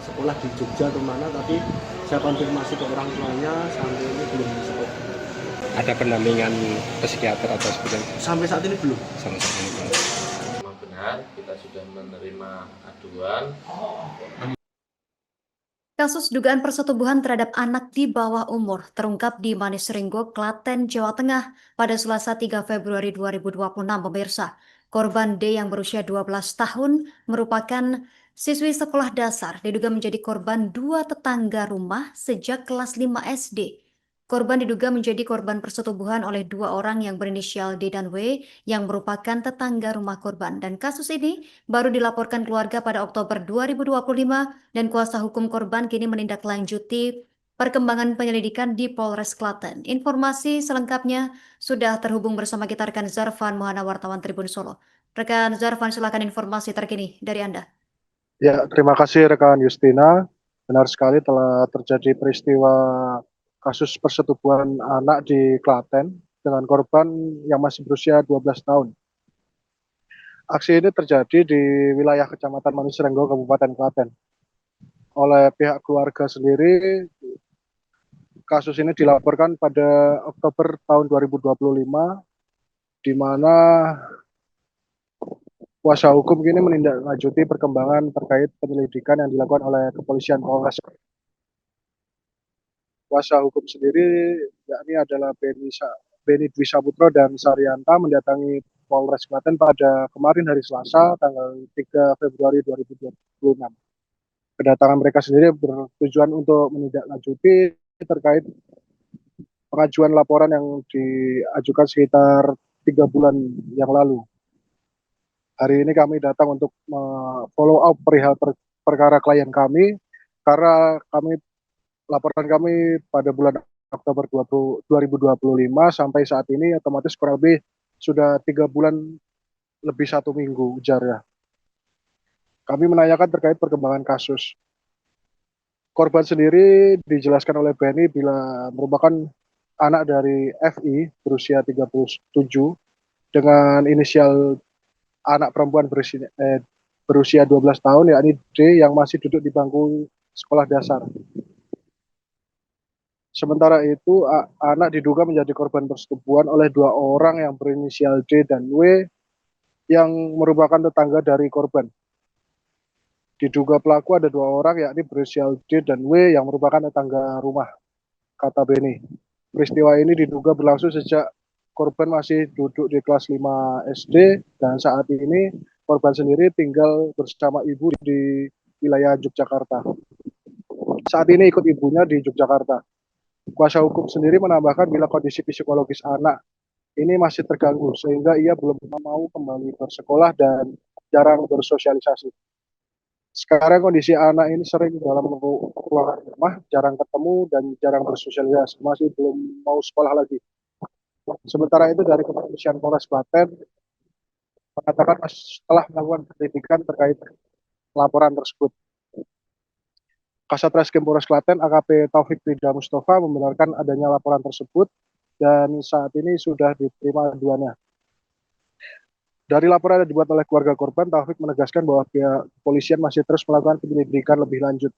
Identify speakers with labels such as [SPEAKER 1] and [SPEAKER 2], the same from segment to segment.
[SPEAKER 1] sekolah di Jogja atau mana, tapi saya konfirmasi ke orang tuanya sampai ini belum sekolah.
[SPEAKER 2] Ada pendampingan psikiater atau seperti itu?
[SPEAKER 1] Sampai saat ini belum.
[SPEAKER 2] Sampai saat ini belum.
[SPEAKER 3] Memang benar, kita sudah menerima aduan.
[SPEAKER 4] Kasus dugaan persetubuhan terhadap anak di bawah umur terungkap di Manisringgo, Klaten, Jawa Tengah pada Selasa 3 Februari 2026, pemirsa. Korban D yang berusia 12 tahun merupakan siswi sekolah dasar, diduga menjadi korban dua tetangga rumah sejak kelas 5 SD. Korban diduga menjadi korban persetubuhan oleh dua orang yang berinisial D dan W yang merupakan tetangga rumah korban. Dan kasus ini baru dilaporkan keluarga pada Oktober 2025 dan kuasa hukum korban kini menindaklanjuti perkembangan penyelidikan di Polres Klaten. Informasi selengkapnya sudah terhubung bersama kita rekan Zarfan Mohana, wartawan Tribun Solo. Rekan Zarfan, silakan informasi terkini dari Anda.
[SPEAKER 5] Ya, terima kasih rekan Justina. Benar sekali telah terjadi peristiwa kasus persetubuhan anak di Klaten dengan korban yang masih berusia 12 tahun. Aksi ini terjadi di wilayah Kecamatan Manisringgo, Kabupaten Klaten. Oleh pihak keluarga sendiri, kasus ini dilaporkan pada Oktober tahun 2025, di mana kuasa hukum kini menindaklanjuti perkembangan terkait penyelidikan yang dilakukan oleh Kepolisian Polres. Kuasa hukum sendiri yakni adalah Beni Dwi Saputro dan Saryanta mendatangi Polres Klaten pada kemarin hari Selasa tanggal 3 Februari 2026. Kedatangan mereka sendiri bertujuan untuk menindaklanjuti terkait pengajuan laporan yang diajukan sekitar 3 bulan yang lalu. Hari ini kami datang untuk follow up perihal perkara klien kami, karena laporan kami pada bulan Oktober 2025 sampai saat ini otomatis kurang lebih sudah 3 bulan lebih 1 minggu ujarnya. Kami menanyakan terkait perkembangan kasus. Korban sendiri dijelaskan oleh Beni bila merupakan anak dari FI berusia 37 dengan inisial anak perempuan berusia 12 tahun yakni D yang masih duduk di bangku sekolah dasar. Sementara itu, anak diduga menjadi korban persetubuhan oleh 2 orang yang berinisial D dan W yang merupakan tetangga dari korban. Diduga pelaku ada 2 orang yakni berinisial D dan W yang merupakan tetangga rumah, kata Beni. Peristiwa ini diduga berlangsung sejak korban masih duduk di kelas 5 SD dan saat ini korban sendiri tinggal bersama ibu di wilayah Yogyakarta. Saat ini ikut ibunya di Yogyakarta. Kuasa hukum sendiri menambahkan bila kondisi psikologis anak ini masih terganggu sehingga ia belum mau kembali bersekolah dan jarang bersosialisasi. Sekarang kondisi anak ini sering dalam ruangan rumah, jarang ketemu dan jarang bersosialisasi, masih belum mau sekolah lagi. Sementara itu dari Kepolisian Polres Klaten mengatakan setelah melakukan penyelidikan terkait laporan tersebut. Kasat Reskrim Polres Klaten AKP Taufik Rida Mustafa membenarkan adanya laporan tersebut dan saat ini sudah diterima aduannya. Dari laporan yang dibuat oleh keluarga korban, Taufik menegaskan bahwa pihak kepolisian masih terus melakukan penyelidikan lebih lanjut,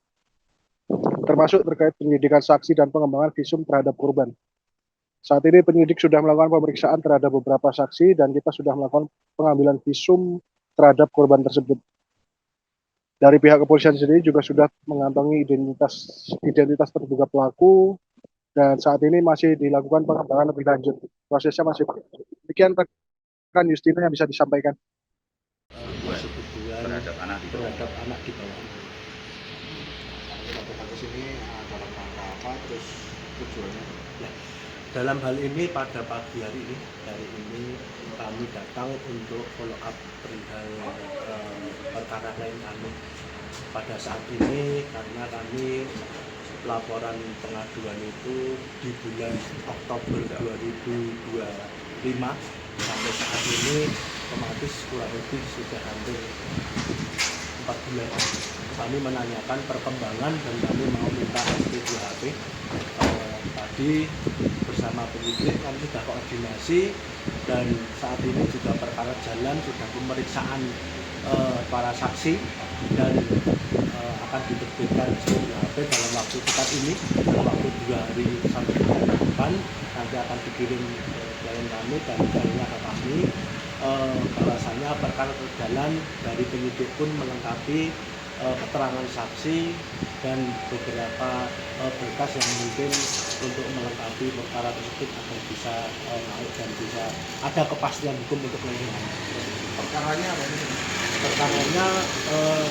[SPEAKER 5] termasuk terkait penyelidikan saksi dan pengembangan visum terhadap korban. Saat ini penyidik sudah melakukan pemeriksaan terhadap beberapa saksi dan kita sudah melakukan pengambilan visum terhadap korban tersebut. Dari pihak kepolisian sendiri juga sudah mengantongi identitas terduga pelaku dan saat ini masih dilakukan pengembangan lebih lanjut. Prosesnya masih demikian rekan Justina yang bisa disampaikan.
[SPEAKER 1] Persetubuhan terhadap anak di bawah. Kasus ini dalam rangka apa, terus tujuannya? Ya, dalam hal ini pada pagi hari ini kami datang untuk follow up perihal perkara klien kami. Pada saat ini karena kami laporan pengaduan itu di bulan Oktober 2025 sampai saat ini otomatis kurang lebih sudah hampir 4 bulan. Kami menanyakan perkembangan dan kami mau minta SP2HP. Tadi bersama penyidik kami sudah koordinasi dan saat ini juga perkara jalan, sudah pemeriksaan para saksi dan akan diterbitkan SPP dalam waktu dekat ini, dalam waktu 2 hari sampai 3 hari ke depan. Nanti akan dikirim klien kami dan filenya ke kami. Bahwasanya perkara berjalan dari penyidik pun melengkapi keterangan saksi dan beberapa berkas yang mungkin untuk melengkapi perkara tersebut agar bisa naik dan bisa ada kepastian hukum untuk klien.
[SPEAKER 5] Perkaranya apa ini?
[SPEAKER 1] Perkaranya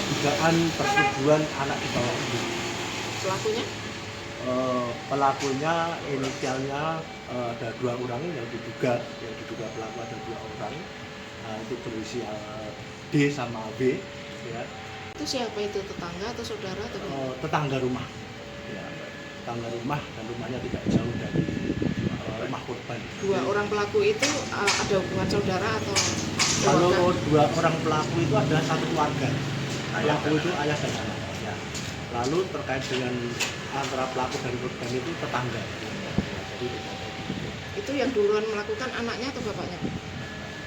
[SPEAKER 1] dugaan persetubuhan anak di bawah umur.
[SPEAKER 6] Pelakunya?
[SPEAKER 1] Pelakunya inisialnya ada 2 orang yang diduga pelaku ada 2 orang, itu berinisial D sama B, ya.
[SPEAKER 6] Itu siapa itu, tetangga atau saudara atau
[SPEAKER 1] Tetangga rumah, ya, tetangga rumah dan rumahnya tidak jauh dari rumah korban.
[SPEAKER 6] 2 orang pelaku itu ada hubungan saudara atau
[SPEAKER 1] Kalau
[SPEAKER 6] keluarga?
[SPEAKER 1] 2 orang pelaku itu adalah satu keluarga. Pelaku itu ayah dan anak. Ya. Lalu terkait dengan antara pelaku dan korban itu tetangga. Ya, jadi
[SPEAKER 6] Itu yang duluan melakukan anaknya atau bapaknya?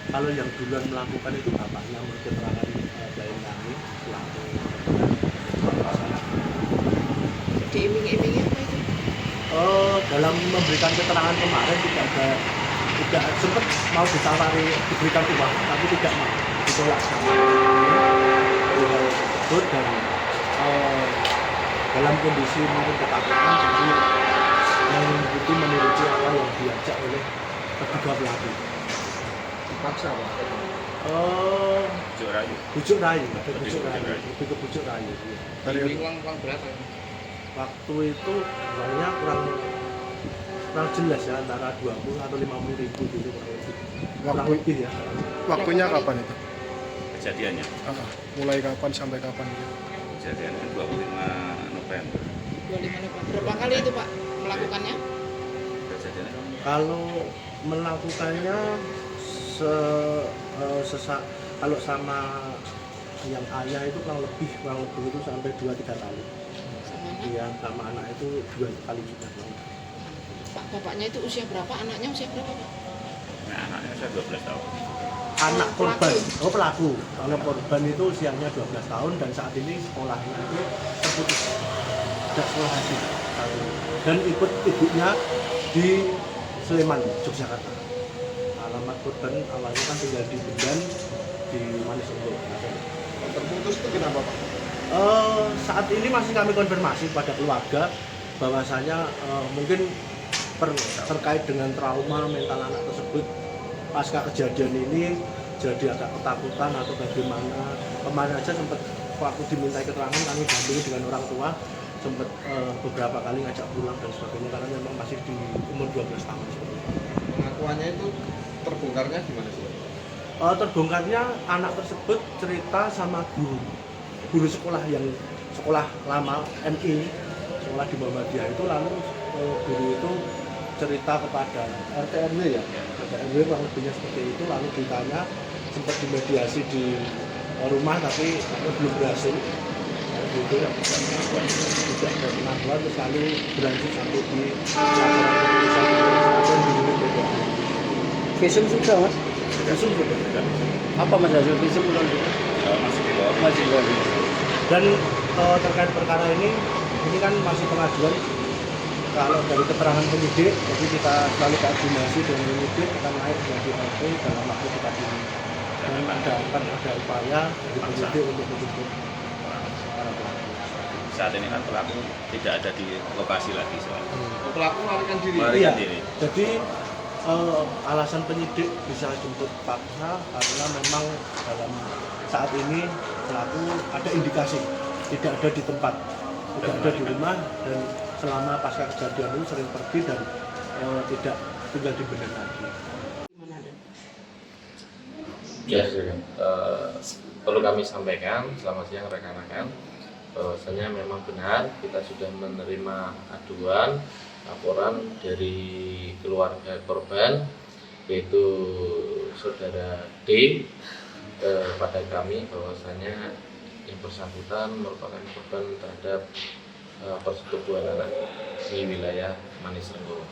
[SPEAKER 1] kalau yang duluan melakukan itu bapaknya, menurut keterangan klien kami pelaku.
[SPEAKER 6] Diiming-imingi apa itu?
[SPEAKER 1] Dalam memberikan keterangan kemarin tidak sempat mau ditawari diberikan uang, tapi tidak mau, ditolak sama hal tersebut. Dan dalam kondisi mungkin ketakutan, jadi mengikuti menuruti apa yang diajak oleh ketiga pelaku.
[SPEAKER 5] Dipaksa Pak?
[SPEAKER 1] Bujuk rayu, lebih ke bujuk rayu.
[SPEAKER 5] Dari
[SPEAKER 6] Uang berapa?
[SPEAKER 1] Waktu itu uangnya kurang jelas ya, antara 20 atau 50 ribu gitu kurang lebih ya.
[SPEAKER 5] waktunya kapan itu?
[SPEAKER 7] Kejadiannya
[SPEAKER 5] Mulai kapan sampai kapan gitu?
[SPEAKER 7] kejadiannya 25 November
[SPEAKER 6] 25 November. Berapa kali itu Pak melakukannya?
[SPEAKER 7] kejadiannya
[SPEAKER 1] Kalau melakukannya kalau sama yang ayah itu kurang lebih itu sampai 2-3 kali.
[SPEAKER 6] Sama anak?
[SPEAKER 1] Iya, sama anak itu 2 kali juga.
[SPEAKER 6] Pak, bapaknya itu usia berapa? Anaknya usia berapa Pak?
[SPEAKER 7] nah, anaknya saya 12 tahun
[SPEAKER 1] Anak
[SPEAKER 6] Pelaku.
[SPEAKER 1] korban, pelaku. Kalau korban itu usianya 12 tahun dan saat ini sekolahnya itu terputus. Tidak sekolah lagi. Dan ikut ibunya di Sleman, Yogyakarta. Alamat korban awalnya kan tinggal di Bendan, di Manisenggo.
[SPEAKER 5] Terputus itu kenapa Pak?
[SPEAKER 1] Saat ini masih kami konfirmasi pada keluarga bahwasanya mungkin terkait dengan trauma mental anak tersebut pasca kejadian ini jadi agak ketakutan atau bagaimana. Kemarin aja sempat waktu dimintai keterangan kami dampingi dengan orang tua, sempat beberapa kali ngajak pulang dan sebagainya karena memang masih di umur 12 tahun.
[SPEAKER 5] Pengakuannya itu terbongkarnya gimana sih?
[SPEAKER 1] Terbongkarnya anak tersebut cerita sama guru sekolah yang sekolah lama MI, sekolah di Muhammadiyah itu, lalu guru itu cerita kepada RT RW ya, RT RW kurang lebihnya seperti itu, lalu ditanya sempat dimediasi di rumah tapi belum berhasil. Gitu ya, tidak ada pengakuan, terus lalu berlanjut sampai di laporan keputusan di unit BPA.
[SPEAKER 2] Visum sudah mas?
[SPEAKER 1] Visum sudah.
[SPEAKER 2] Apa mas hasil visum belum?
[SPEAKER 7] masih di bawah
[SPEAKER 2] Masih belum.
[SPEAKER 1] Dan terkait perkara ini kan masih pengajuan. Kalau dari keterangan penyidik, jadi kita selalu koordinasi dengan penyidik, kita naik menjadi LP dalam waktu dekat ini. Dan akan ada upaya dari penyidik untuk menjemput para pelaku.
[SPEAKER 7] saat ini kan pelaku tidak ada di lokasi lagi soalnya
[SPEAKER 5] Pelaku melarikan diri.
[SPEAKER 7] melarikan
[SPEAKER 1] Iya.
[SPEAKER 7] diri
[SPEAKER 1] Jadi alasan penyidik bisa jemput paksa karena memang dalam saat ini pelaku ada indikasi tidak ada di tempat, tidak ada di rumah, dan selama pasca kejadian itu sering pergi dan tidak tinggal di Bendan lagi.
[SPEAKER 6] Gimana ada?
[SPEAKER 3] Ya, perlu kami sampaikan, selamat siang rekan-rekan, bahwasanya memang benar kita sudah menerima aduan laporan dari keluarga korban, yaitu saudara D, pada kami bahwasanya yang bersangkutan merupakan korban terhadap persetubuhan anak di wilayah Manisenggo.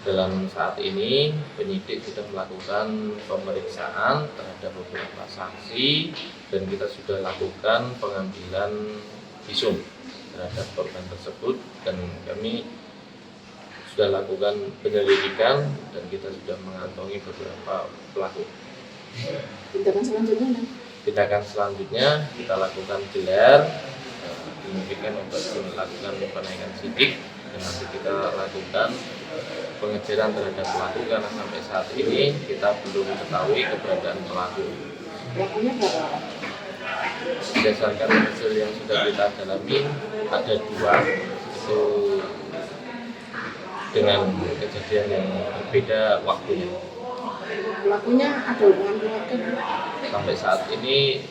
[SPEAKER 3] Dalam saat ini penyidik sudah melakukan pemeriksaan terhadap beberapa saksi dan kita sudah lakukan pengambilan visum terhadap korban tersebut, dan kami sudah lakukan penyelidikan dan kita sudah mengantongi beberapa pelaku. Tindakan selanjutnya kita lakukan gelar, dimungkinkan untuk melakukan penaikan sidik, dan nanti kita lakukan pengejaran terhadap pelaku karena sampai saat ini kita belum ketahui keberadaan pelaku. Berdasarkan hasil yang sudah kita dalami, ada 2 itu dengan kejadian yang berbeda waktunya.
[SPEAKER 6] Pelakunya ada hubungan keluarga?
[SPEAKER 3] Sampai saat ini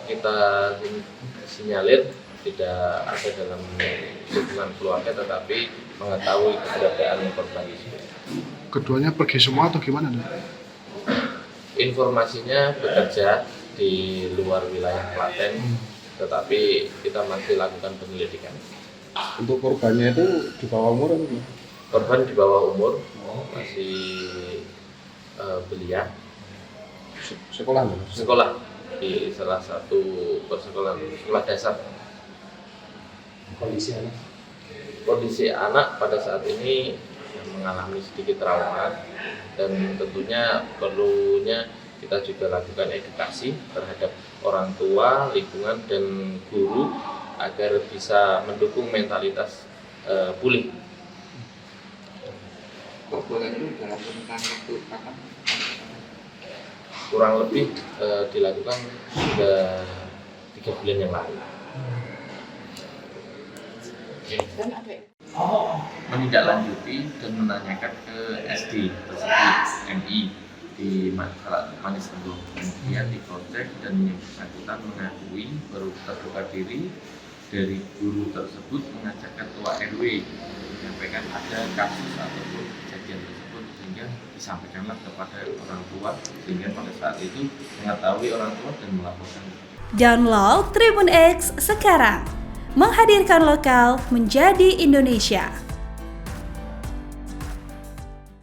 [SPEAKER 3] kita sinyalir tidak ada dalam hubungan keluarga, tetapi mengetahui keberadaan korban tersebut.
[SPEAKER 5] Keduanya pergi semua atau gimana?
[SPEAKER 3] Informasinya bekerja di luar wilayah Klaten, tetapi kita masih lakukan penyelidikan.
[SPEAKER 2] Untuk korbannya itu di bawah umur atau gimana?
[SPEAKER 3] Korban di bawah umur, masih belia, sekolah di salah satu sekolah dasar. Kondisi anak pada saat ini mengalami sedikit trauma, dan tentunya perlunya kita juga lakukan edukasi terhadap orang tua, lingkungan, dan guru agar bisa mendukung mentalitas pulih. Kurang lebih dilakukan sudah 3 bulan yang lalu. Menindaklanjuti dan menanyakan ke SD tersebut MI di Manis Renggo, kemudian diproses dan yang bersangkutan mengakui baru terbuka diri dari guru tersebut mengajak ketua RW menyampaikan ada kasus ataupun kejadian tersebut, sehingga disampaikanlah kepada orang tua, sehingga pada saat itu mengetahui orang tua dan melaporkan.
[SPEAKER 8] Download Tribun X sekarang, menghadirkan lokal menjadi Indonesia.